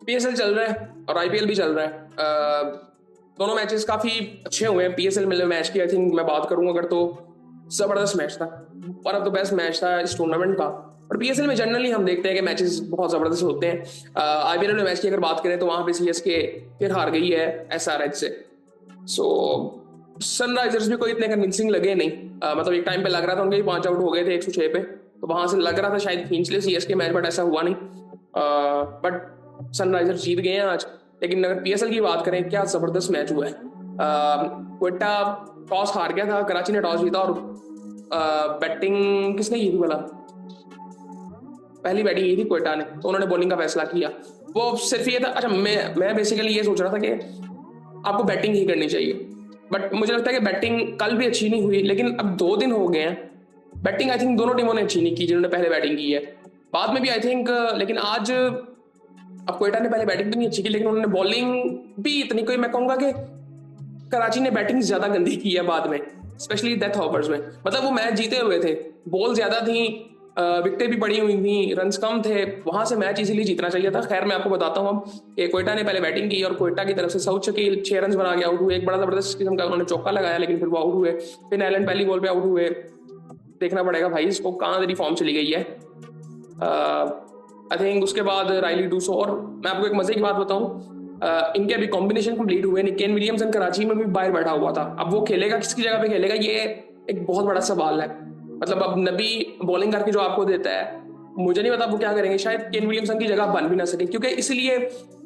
PSL चल रहा है और आईपीएल भी चल रहा है। दोनों मैचेस काफी अच्छे हुए हैं। पीएसएल में मैच की आई थिंक मैं बात करूं अगर, तो जबरदस्त मैच था, one of the best match था इस टूर्नामेंट का। और पीएसएल में जनरली हम देखते हैं कि मैचेस बहुत जबरदस्त होते हैं। आईपीएल में मैच की अगर बात करें तो वहां पे सीएसके फिर हार गई है एसआरएच से। सो सनराइजर्स भी कोई इतने कन्विंसिंग लगे नहीं। मतलब एक टाइम पे लग रहा था उनके ही 5 आउट हो गए थे 106 पे, तो वहां से लग रहा था शायद खींच ले सीएसके मैच, बट ऐसा हुआ नहीं। बट सनराइजर्स जीत गए हैं आज। लेकिन अगर पीएसएल की बात करें, क्या जबरदस्त मैच हुआ है। क्वेटा टॉस हार गया था, कराची ने टॉस जीता और बैटिंग किसने की थी भला? पहली बैटिंग की थी क्वेटा ने, तो उन्होंने बॉलिंग का फैसला किया। वो सिर्फ ये था, अच्छा मैं बेसिकली ये सोच रहा था कि आपको बैटिंग ही करनी चाहिए, बट मुझे लगता है कि बैटिंग कल भी अच्छी नहीं हुई। लेकिन अब 2 दिन हो गए हैं, बैटिंग आई थिंक दोनों टीमों ने अच्छी नहीं की जिन्होंने पहले बैटिंग की है। बाद में भी आई थिंक, लेकिन आज अब क्वेटा ने पहले बैटिंग तो नहीं अच्छी की, लेकिन उन्होंने बॉलिंग भी इतनी, कोई मैं कहूंगा कि कराची ने बैटिंग ज्यादा गंदी की है बाद में, स्पेशली डेथ ओवर्स में। मतलब वो मैच जीते हुए थे, बॉल ज्यादा थी, विकेटें भी पड़ी हुई थी, रन कम थे, वहां से मैच इजीली जीतना चाहिए था। खैर मैं आपको बताता हूँ अब कि क्वेटा ने पहले बैटिंग की और क्वेटा की तरफ से साउथ शकील 6 रन बना के आउट हुए। एक बड़ा जबरदस्त किस्म का उन्होंने चौका लगाया, लेकिन फिर वो आउट हुए। फिर एलन पहली बॉल पे आउट हुए। देखना पड़ेगा भाई इसको, कहाँ तेरी फॉर्म चली गई है। आई थिंक उसके बाद राइली डूसो, और मैं आपको एक मजे की बात बताऊं, इनके अभी कॉम्बिनेशन कंप्लीट हुए। केन विलियमसन कराची में भी बाहर बैठा हुआ था, अब वो खेलेगा किसकी जगह पे खेलेगा, ये एक बहुत बड़ा सवाल है। मतलब अब नबी बॉलिंग करके जो आपको देता है, मुझे नहीं पता वो क्या करेंगे। शायद केन विलियमसन की जगह बन भी ना सके, क्योंकि इसलिए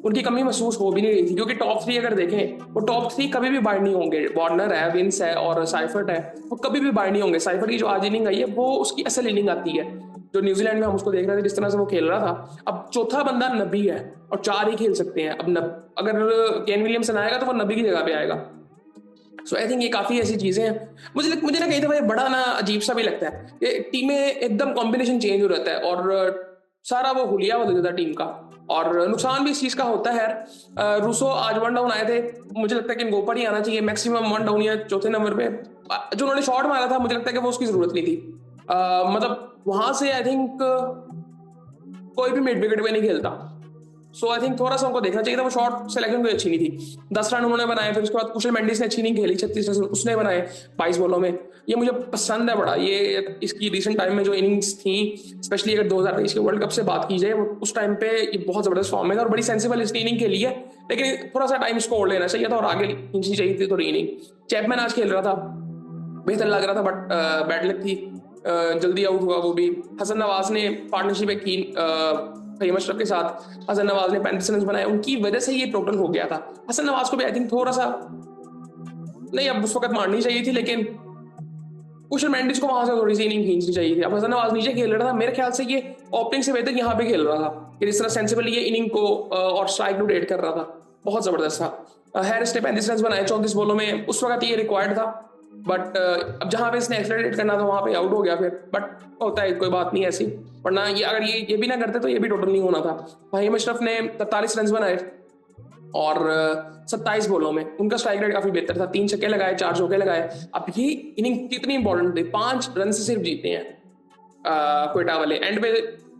उनकी कमी महसूस हो भी नहीं रही थी। क्योंकि टॉप 3 अगर देखें, वो टॉप 3 कभी भी बाहर नहीं होंगे। वार्नर है, विंस है और साइफर्ट है, वो कभी भी बाहर नहीं होंगे। साइफर्ट की जो आज इनिंग आई है, वो उसकी असल इनिंग आती है जो न्यूजीलैंड में हम उसको देख रहे थे, जिस तरह से वो खेल रहा था। अब चौथा बंदा नबी है और 4 ही खेल सकते हैं। अब अगर केन विलियमसन आएगा तो वो नबी की जगह पे आएगा। सो आई थिंक ये काफी ऐसी चीजें हैं। मुझे ना कहीं दफा बड़ा ना अजीब सा भी लगता है, ये टीमें एकदम कॉम्बिनेशन चेंज हो जाता है और सारा वो हुलिया बदल जाता है टीम का, और नुकसान भी इस चीज का होता है। रूसो आज 1 डाउन आए थे, मुझे लगता है कि इनको ऊपर ही आना चाहिए, मैक्सिमम 1 डाउन या चौथे नंबर पे। जो उन्होंने शॉट मारा था, मुझे लगता है कि वो उसकी जरूरत नहीं थी। मतलब वहां से आई थिंक कोई भी मिड विकेट पे नहीं खेलता। सो आई थिंक थोड़ा सा उनको देखना चाहिए था, वो शॉट सिलेक्शन कोई अच्छी नहीं थी। 10 रन उन्होंने बनाए, फिर उसके बाद कुशल मेंडिस ने अच्छी नहीं खेली, 36 रन उसने बनाए 22 बॉलों में। ये मुझे पसंद है बड़ा, ये इसकी रिसेंट टाइम में जो इनिंग्स थी, स्पेशली अगर 2023 के वर्ल्ड कप से बात की जाए, उस टाइम पे ये बहुत जबरदस्त फॉर्म में था और बड़ी सेंसिबल इसने इनिंग खेली है। लेकिन थोड़ा सा टाइम इसको और लेना चाहिए था और आगे खींचनी चाहिए थी थोड़ी इनिंग। चैपमैन आज खेल रहा था, बेहतर लग रहा था, बट बैड लक थी, जल्दी आउट हुआ वो भी। हसन नवाज ने पार्टनरशिप की फहीम अशरफ के साथ, हसन नवाज ने 35 रन बनाए, उनकी वजह से ये टोटल हो गया था। हसन नवाज को भी आई थिंक थोड़ा सा नहीं, अब उस वक्त मारनी चाहिए थी, लेकिन कुशल मेंडिस को वहां से थोड़ी सी इनिंग खींचनी चाहिए थी। अब हसन नवाज नीचे खेल रहा था, मेरे ख्याल से ये ओपनिंग से बेहतर यहाँ पे खेल रहा था कि जिस तरह सेंसिबली ये इनिंग को और स्ट्राइक रोटेट कर रहा था, बहुत जबरदस्त था। हैरिस ने 35 रन बनाए 34 बॉलों में, उस वक्त ये रिक्वायर्ड था, बट अब जहां पे इसने एक्सलरेट करना था वहां पे आउट हो गया फिर। बट होता है, कोई बात नहीं ऐसी। वरना ये अगर ये भी ना करते तो ये भी टोटल नहीं होना था। फहीम अशरफ ने 43 रन बनाए और 27 बॉलों में, उनका स्ट्राइक रेट काफी बेहतर था, 3 छक्के लगाए 4 चौके लगाए। अब ये इनिंग कितनी इंपॉर्टेंट थी, 5 रन से सिर्फ जीते हैं क्वेटा वाले। एंड पे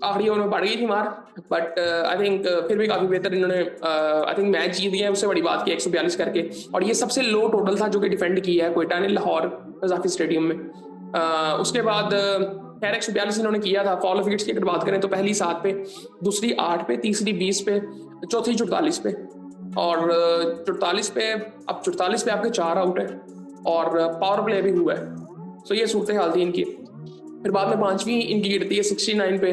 आखिरी ओवर में पड़ गई थी मार, बट आई थिंक फिर भी काफी बेहतर इन्होंने आई थिंक मैच जीत दिया है, उससे बड़ी बात की 142 करके। और ये सबसे लो टोटल था जो कि डिफेंड किया है क्वेटा ने लाहौर कजाफी स्टेडियम में। उसके बाद खैर 142 इन्होंने किया था। फॉल ऑफ विकेट्स की अगर बात करें तो पहली 7 पे, दूसरी 8 पे, तीसरी 20 पे, चौथी 44 पे, और 44 पे, अब 44 पे आपके 4 आउट है और पावर प्ले भी हुआ है। सो ये सूरत हाल थी इनकी। फिर बाद में 5वीं इनकी गिरती है 69 पे,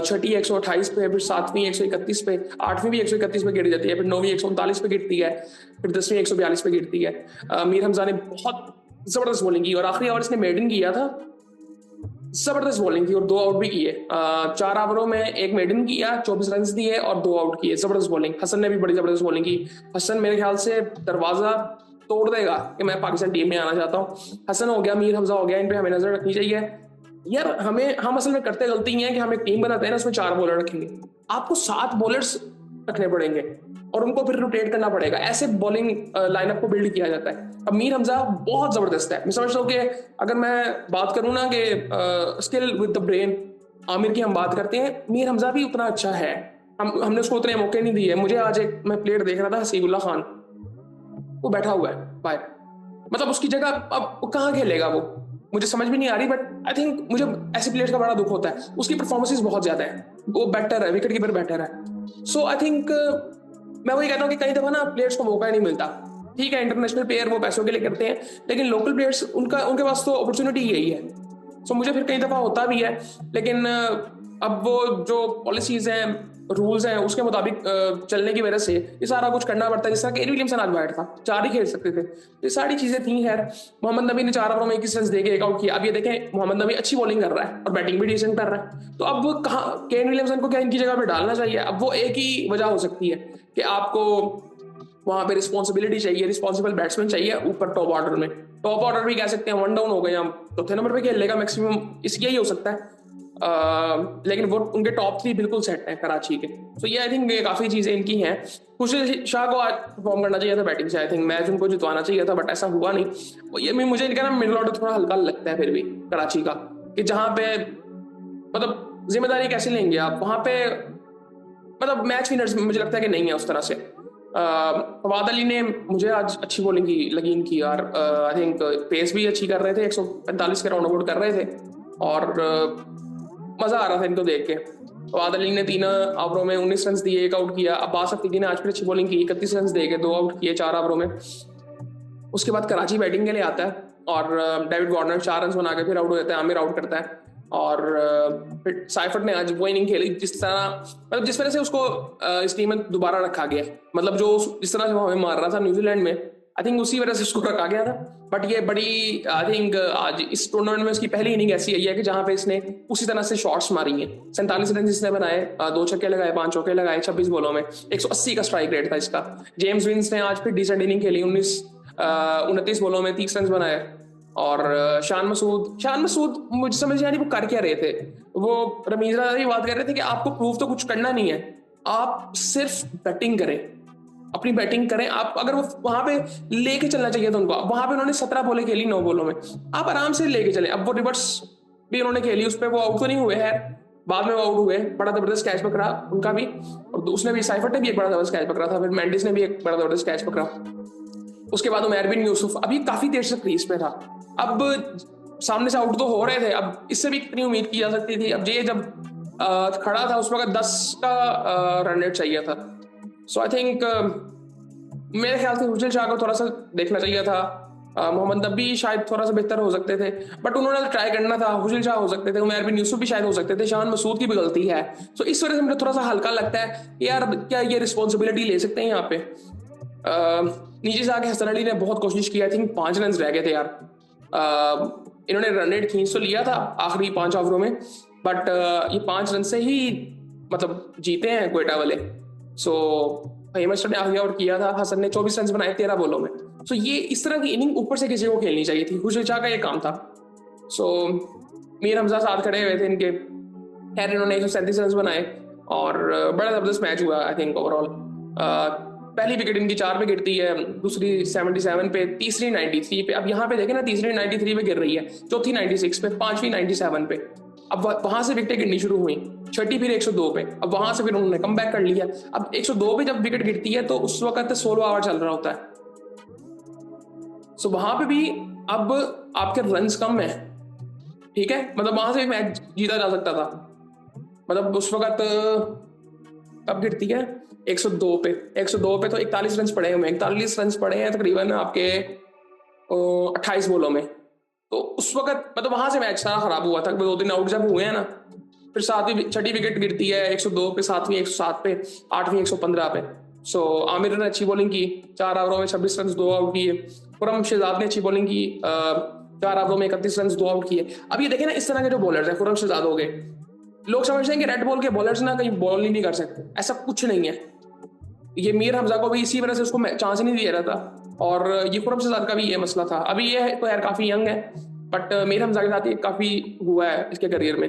छठी 128 पे, फिर 7वीं 131 पे, 8वीं भी 131 पे गिर जाती है, फिर 9वीं 139 पे गिरती है, फिर 10वीं 142 पे गिरती है। मीर हमजा ने बहुत जबरदस्त बॉलिंग की और आखिरी ओवर इसने मेडन किया था, जबरदस्त बॉलिंग की और 2 आउट भी किए। 4 ओवरों में एक मेडन किया, 24 रन दिए और 2 आउट किए, जबरदस्त बॉलिंग। हसन ने भी बड़ी जबरदस्त बॉलिंग की। हसन मेरे ख्याल से दरवाजा तोड़ देगा कि मैं पाकिस्तान टीम में आना चाहता हूँ। हसन हो गया, मीर हमजा हो गया, इन पे हमें नजर रखनी चाहिए यार। हम असल में करते गलती है कि हम एक टीम बनाते हैं ना, उसमें 4 बॉलर रखेंगे, आपको 7 बॉलर्स रखने पड़ेंगे और उनको फिर रोटेट करना पड़ेगा। ऐसे बॉलिंग लाइनअप को बिल्ड किया जाता है। अब मीर हमजा बहुत जबरदस्त है, मैं समझता हूँ कि अगर मैं बात करूँ ना कि skill with the brain, Aamir की हम बात करते हैं, मीर हमजा भी उतना अच्छा है। हमने उसको उतने मौके नहीं दिए। मुझे आज एक मैं प्लेयर देख रहा था, हसीबुल्ला खान, वो बैठा हुआ है बाहर, मतलब उसकी जगह अब वो कहाँ खेलेगा वो, मुझे समझ भी नहीं आ रही। बट आई थिंक मुझे ऐसे प्लेयर्स का बड़ा दुख होता है, उसकी परफॉर्मेंसेस बहुत ज्यादा है, वो बेटर है, विकेट कीपर बेटर है। सो आई थिंक मैं वही कहता हूँ कि कई दफा ना प्लेयर्स को मौका ही नहीं मिलता। ठीक है, इंटरनेशनल प्लेयर वो पैसों के लिए करते हैं, लेकिन लोकल प्लेयर्स उनके पास तो अपॉर्चुनिटी यही है। सो मुझे फिर कई दफा होता भी है, लेकिन अब वो जो पॉलिसीज हैं, रूल्स हैं, उसके मुताबिक चलने की वजह से ये सारा कुछ करना पड़ता है। जिस तरह केन विलियमसन आज बैठ था, 4 ही खेल सकते थे, ये सारी चीजें थी। खैर, मोहम्मद नबी ने 4 ओवरों में 21 रन देके एक आउट किया। अब ये देखें, मोहम्मद नबी अच्छी बॉलिंग कर रहा है और बैटिंग भी डिसेंट कर रहा है, तो अब कहाँ केन विलियमसन को क्या इनकी जगह पे डालना चाहिए? अब वो एक ही वजह हो सकती है कि आपको वहां पे रिस्पॉन्सिबिलिटी चाहिए, रिस्पॉन्सिबल बैट्समैन चाहिए ऊपर टॉप ऑर्डर में। टॉप ऑर्डर भी कह सकते हैं 1 डाउन हो गए, हम चौथे नंबर पे खेल लेगा मैक्सिमम, इसलिए ही हो सकता है। लेकिन वो उनके टॉप 3 बिल्कुल सेट हैं कराची के। तो ये आई थिंक ये काफी चीजें इनकी हैं। खुर्शीद शाह को आज परफॉर्म करना चाहिए था बैटिंग से, आई थिंक मैच उनको जितवाना चाहिए था, बट ऐसा हुआ नहीं। ये मुझे इनका ना मिडिल ऑर्डर थोड़ा हल्का लगता है फिर भी कराची का, कि जहां पे मतलब जिम्मेदारी कैसे लेंगे आप वहां पे, मतलब मैच विनर्स मुझे लगता है कि नहीं है उस तरह से। फवाद अली ने मुझे आज अच्छी बॉलिंग की लगी इनकी यार, आई थिंक पेस भी अच्छी कर रहे थे, 145 के राउंड अबाउट कर रहे थे, और मजा आ रहा था इनको देख के। फवाद अली ने 3 ओवरों में 19 रन दिए, एक आउट किया। अब्बास अफरीदी ने आज फिर अच्छी बॉलिंग की, 31 रन दे के 2 आउट किए 4 ओवरों में। उसके बाद कराची बैटिंग के लिए आता है और डेविड वार्नर 4 रन बना के फिर आउट हो जाता है, आमिर आउट करता है। और फिर साइफर्ट ने आज वो इनिंग खेली जिस तरह, मतलब जिस तरह से उसको इस टीम में दोबारा रखा गया, मतलब जो जिस तरह से वो हमें मार रहा था न्यूजीलैंड में, आई थिंक उसी वजह से उसको रखा गया था। बट ये बड़ी आई थिंक आज इस टूर्नामेंट में उसकी पहली इनिंग ऐसी आई है कि जहां पे इसने उसी तरह से शॉट्स मारी हैं। 47 रन इसने बनाए, 2 छक्के लगाए, 5 चौके लगाए 26 बॉलों में, 180 का स्ट्राइक रेट था इसका। जेम्स विंस ने आज फिर डिसेंट इनिंग खेली, 29 बॉलों में 30 रन बनाए। और शान मसूद मुझे समझ नहीं आ रही वो कर क्या रहे थे। वो रमीज राजा की बात कर रहे थे कि आपको प्रूव तो कुछ करना नहीं है, आप सिर्फ बैटिंग करें, अपनी बैटिंग करें आप। अगर वो वहां पे लेके चलना चाहिए था उनको, वहां पे उन्होंने 17 बॉलें खेली 9 बॉलों में, आप आराम से लेके चले। अब वो रिवर्स भी उन्होंने खेली, उस पर वो आउट तो नहीं हुए है, बाद में वो आउट हुए, बड़ा जबरदस्त कैच पकड़ा उनका भी, और उसने भी, साइफर्ट ने भी एक बड़ा जबरदस्त कैच पकड़ा था, फिर मेंडिस ने भी एक बड़ा जबरदस्त कैच पकड़ा। उसके बाद उमर बिन यूसुफ अभी काफी देर से क्रीज पे था, अब सामने से आउट तो हो रहे थे, अब इससे भी कितनी उम्मीद की जा सकती थी। अब ये जब खड़ा था उस वक्त 10 का रन रेट चाहिए था। सो आई थिंक मेरे ख्याल से खुर्शीद शाह को थोड़ा सा देखना चाहिए था, मोहम्मद नबी शायद थोड़ा सा बेहतर हो सकते थे, बट उन्होंने ट्राई करना था। खुर्शीद शाह हो सकते थे, उमर बिन यूसुफ भी शायद हो सकते थे, शान मसूद की भी गलती है। सो इस वजह से मुझे थोड़ा सा हल्का लगता है कि यार क्या ये रिस्पॉन्सिबिलिटी ले सकते हैं यहाँ पे। नीचे से आके हसन अली ने बहुत कोशिश की, आई थिंक 5 रन रह गए थे यार। इन्होंने रन रेट खींच तो लिया था आखिरी 5 ओवरों में, बट ये 5 रन से ही मतलब जीते हैं क्वेटा वाले। सो हेमस्टर ने आखिरी आउट किया था, हसन ने 24 रन बनाए 13 बॉलों में। सो ये इस तरह की इनिंग ऊपर से किसी को खेलनी चाहिए थी, खुर्शीद शाह का ये काम था। सो मीर हमजा साथ खड़े हुए थे इनके, खैर इन्होंने 137 रन बनाए और बड़ा जबरदस्त मैच हुआ आई थिंक ओवरऑल। पहली विकेट इनकी 4 पे गिरती है, दूसरी 77 पे, तीसरी 93 पे। अब यहाँ पे देखें ना, तीसरी 93 पे गिर रही है, चौथी 96 पे, पांचवी 97 पे। अब वहां से विकेटें गिरनी शुरू हुई, छठी फिर 102 पे, अब वहां से फिर उन्होंने कम बैक कर लिया। अब 102 पे जब विकेट गिरती है तो उस वक्त 16 ओवर चल रहा होता है। सो वहां पे भी अब आपके रन्स कम है, ठीक है, मतलब वहां से भी मैच जीता जा सकता था। मतलब उस वक्त कब गिरती है 102 पे, 102 पे तो 41 रन पड़े हुए, 41 रन पड़े हैं तकरीबन आपके 28 बॉलों में। तो उस वक्त मतलब वहां से मैच सारा खराब हुआ था। 2-3 आउट जब हुए हैं ना, फिर छठी विकेट गिरती है 102 पे, 7वीं 107 पे, 8वीं 115 पे। सो आमिर ने अच्छी बॉलिंग की, 4 ओवरों में 26 रन 2 आउट किए। खुरम शहजाद ने अच्छी बॉलिंग की, 4 ओवरों में 31 रन 2 आउट किए। अब ये देखें ना, इस तरह के जो बॉलर्स हैं, खुरम शहजाद हो गए, लोग समझते हैं कि रेड बॉल के बॉलर्स ना कहीं बॉल ही नहीं कर सकते, ऐसा कुछ नहीं है। ये मीर हमजा को भी इसी वजह से उसको चांस ही नहीं दिया रहा था, और ये खुरम शहजाद का भी ये मसला था। अभी ये तो यार काफी यंग है, बट मीर हमजा के साथ ये काफी हुआ है इसके करियर में।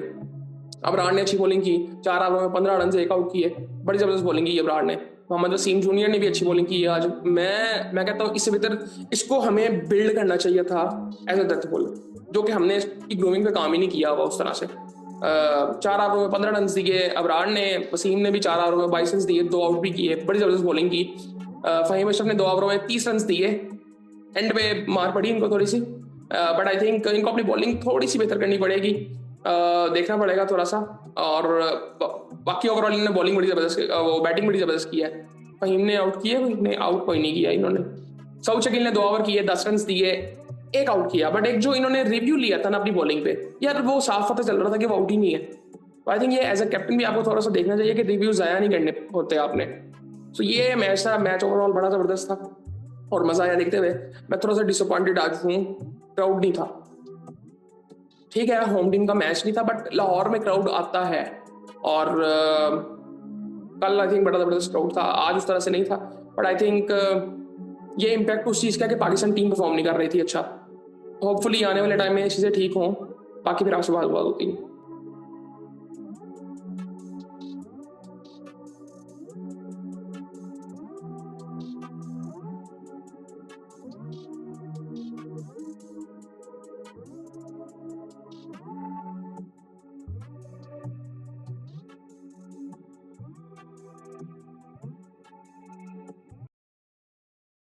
अबरार ने अच्छी बॉलिंग की, 4 ओवर में 15 रन से 1 आउट किए, बड़ी जबरदस्त बॉलिंग की अबरार ने। मोहम्मद वसीम जूनियर ने भी अच्छी बॉलिंग की आज। मैं कहता हूँ इससे बेहतर इसको हमें बिल्ड करना चाहिए था एज ए डेथ बॉलर, जो कि हमने इसकी ग्रूमिंग पे काम ही नहीं किया हुआ उस तरह से। 4 ओवरों में 15 रन दिए। अबरार ने, वसीम ने भी 4 ओवरों में 22 रन दिए, 2 आउट भी किए, बड़ी जबरदस्त बॉलिंग की। फहीम अशरफ ने 2 ओवरों में 30 रन दिए। एंड में मार पड़ी इनको थोड़ी सी, बट आई थिंक इनको अपनी बॉलिंग थोड़ी सी बेहतर करनी पड़ेगी, देखना पड़ेगा थोड़ा सा। और बाकी ओवरऑल इन्होंने बॉलिंग बड़ी जबरदस्त, वो बैटिंग बड़ी जबरदस्त की है। फहीम ने आउट किया, ने आउट कोई नहीं किया इन्होंने। सऊद शकील ने 2 ओवर किए, 10 रन दिए, 1 आउट किया। बट एक जो इन्होंने रिव्यू लिया था ना अपनी बॉलिंग पे, यार वो साफ पता चल रहा था कि वो आउट ही नहीं है। तो आई थिंक ये एज अ कैप्टन भी आपको थोड़ा सा देखना चाहिए कि रिव्यू ज़ाया नहीं करने होते आपने। सो ये मैच था, मैच ओवरऑल बड़ा ज़बरदस्त था और मज़ा आया देखते हुए। मैं थोड़ा सा डिसअपॉइंटेड आज हूँ, क्राउड नहीं था। ठीक है, होम टीम का मैच नहीं था, बट लाहौर में क्राउड आता है। और कल आई थिंक बड़ा ज़बरदस्त क्राउड था, आज उस तरह से नहीं था। बट आई थिंक ये इम्पैक्ट उस चीज़ का कि पाकिस्तान टीम परफॉर्म नहीं कर रही थी अच्छा। होपफुली आने वाले टाइम में चीज़ें ठीक हों, बाकी फिर आपसे बात होती है।